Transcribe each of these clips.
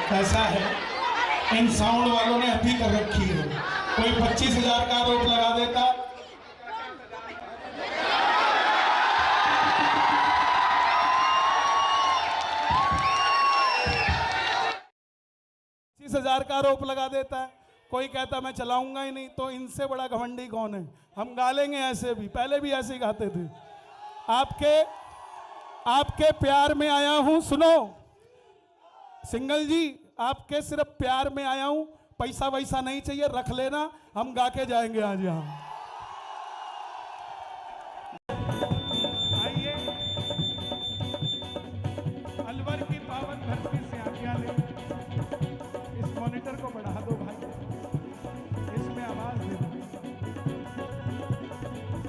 कैसा है, इन साउंड वालों ने अभी कर रखी है। कोई 25,000 का आरोप लगा देता, 25,000 का आरोप लगा देता है, कोई कहता मैं चलाऊंगा ही नहीं। तो इनसे बड़ा घमंडी कौन है? हम गा लेंगे ऐसे भी, पहले भी ऐसे ही गाते थे। आपके प्यार में आया हूं, सुनो सिंगल जी, आपके सिर्फ प्यार में आया हूं, पैसा वैसा नहीं चाहिए, रख लेना, हम गा के जाएंगे आज यहां। आइए, अलवर की पावन धरती से आज्ञा ले। इस मॉनिटर को बढ़ा दो भाई, इसमें आवाज दे दो।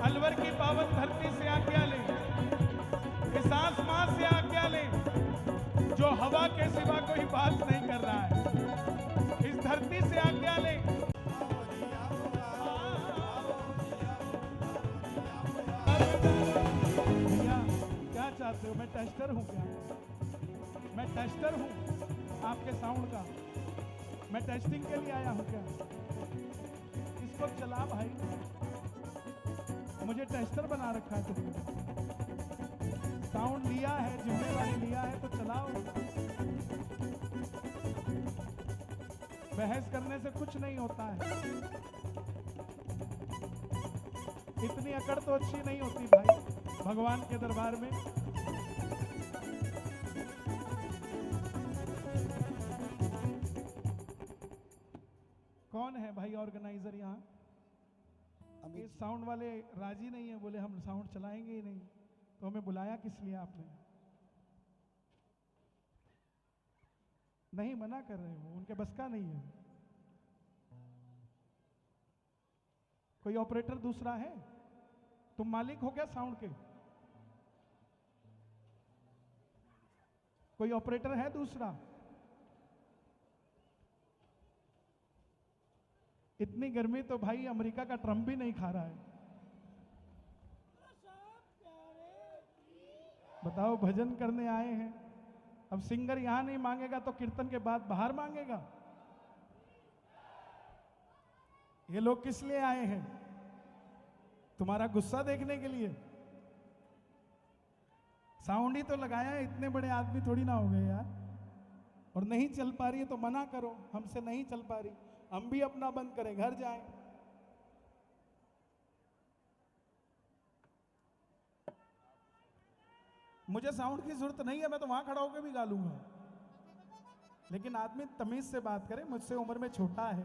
अलवर की पावन धरती से आज्ञा ले, इस आसमान से आज्ञा ले, जो हवा के सिवा कोई बात नहीं कर रहा है, इस धरती से आज्ञा ले। भैया क्या चाहते हो? मैं टेस्टर हूं क्या? मैं टेस्टर हूं आपके साउंड का, मैं टेस्टिंग के लिए आया हूं क्या? इसको चला भाई, मुझे टेस्टर बना रखा है तुमने। साउंड लिया है, जिम्मेदारी लिया है तो चलाओ। बहस करने से कुछ नहीं होता है, इतनी अकड़ तो अच्छी नहीं होती भाई भगवान के दरबार में। कौन है भाई ऑर्गेनाइजर यहाँ? ये साउंड वाले राजी नहीं है, बोले हम साउंड चलाएंगे ही नहीं। तो हमें बुलाया किस लिए आपने? नहीं, मना कर रहे हो, उनके बस का नहीं है। कोई ऑपरेटर दूसरा है? तुम मालिक हो क्या साउंड के? कोई ऑपरेटर है दूसरा? इतनी गर्मी तो भाई अमेरिका का ट्रम्प भी नहीं खा रहा है। बताओ, भजन करने आए हैं, अब सिंगर यहां नहीं मांगेगा तो कीर्तन के बाद बाहर मांगेगा। ये लोग किस लिए आए हैं? तुम्हारा गुस्सा देखने के लिए? साउंड ही तो लगाया है, इतने बड़े आदमी थोड़ी ना हो गए यार। और नहीं चल पा रही है तो मना करो, हमसे नहीं चल पा रही, हम भी अपना बंद करें, घर जाएं। मुझे साउंड की जरूरत नहीं है, मैं तो वहां खड़ा होकर भी गा लूंगा। लेकिन आदमी तमीज से बात करे, मुझसे उम्र में छोटा है,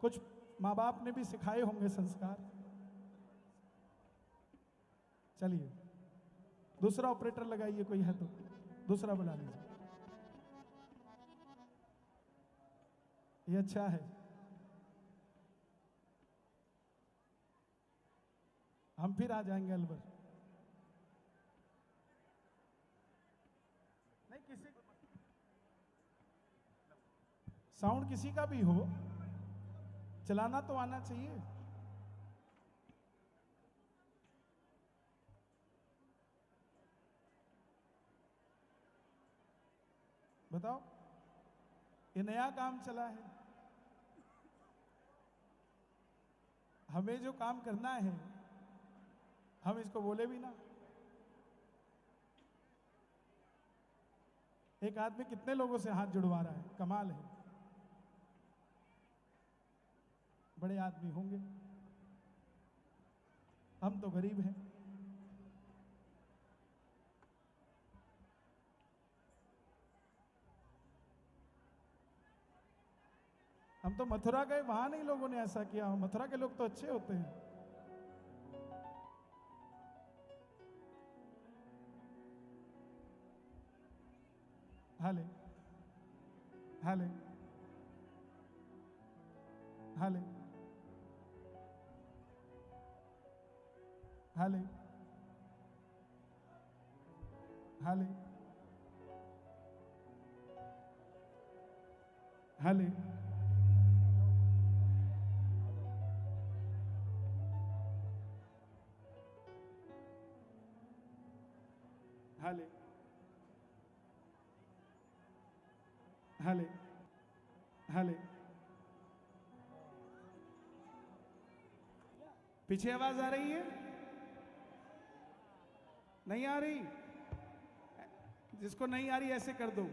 कुछ माँ बाप ने भी सिखाए होंगे संस्कार। चलिए, दूसरा ऑपरेटर लगाइए, कोई है तो दूसरा बुला लीजिए। ये अच्छा है, हम फिर आ जाएंगे अलवर। नहीं, किसी साउंड किसी का भी हो, चलाना तो आना चाहिए। बताओ, ये नया काम चला है, हमें जो काम करना है हम इसको बोले भी ना। एक आदमी कितने लोगों से हाथ जुड़वा रहा है, कमाल है। बड़े आदमी होंगे, हम तो गरीब हैं। हम तो मथुरा गए, वहां नहीं लोगों ने ऐसा किया। मथुरा के लोग तो अच्छे होते हैं। हाले हाले हाले हाले हाले हाले हाले हले हले पीछे आवाज आ रही है? नहीं आ रही? जिसको नहीं आ रही ऐसे कर दो।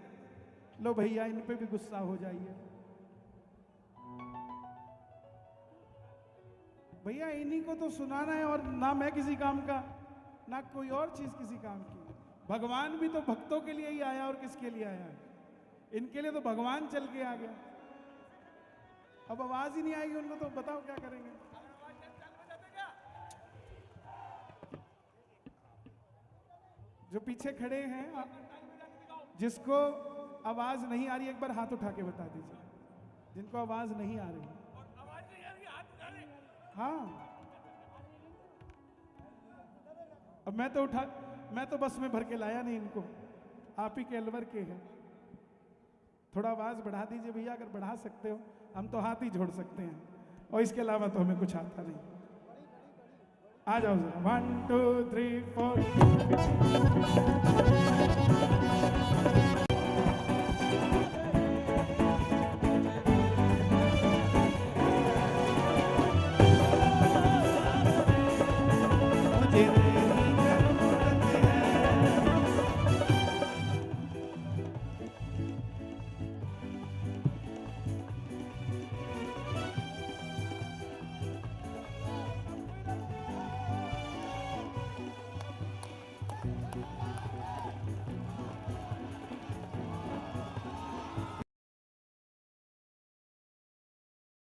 लो भैया, इन पे भी गुस्सा हो जाइए। भैया इन्हीं को तो सुनाना है, और ना मैं किसी काम का, ना कोई और चीज किसी काम की। भगवान भी तो भक्तों के लिए ही आया, और किसके लिए आया है? इनके लिए तो भगवान चल के आ गया। अब आवाज ही नहीं आएगी उनको, तो बताओ क्या करेंगे? जो पीछे खड़े हैं, जिसको आवाज नहीं आ रही एक बार हाथ उठा के बता दीजिए, जिनको आवाज नहीं आ रही। हाँ, अब मैं तो बस में भर के लाया नहीं इनको, आप ही के अलवर के हैं। थोड़ा आवाज बढ़ा दीजिए भैया, अगर बढ़ा सकते हो। हम तो हाथ ही जोड़ सकते हैं, और इसके अलावा तो हमें कुछ आता नहीं। आ जाओ जरा, 1 2 3 4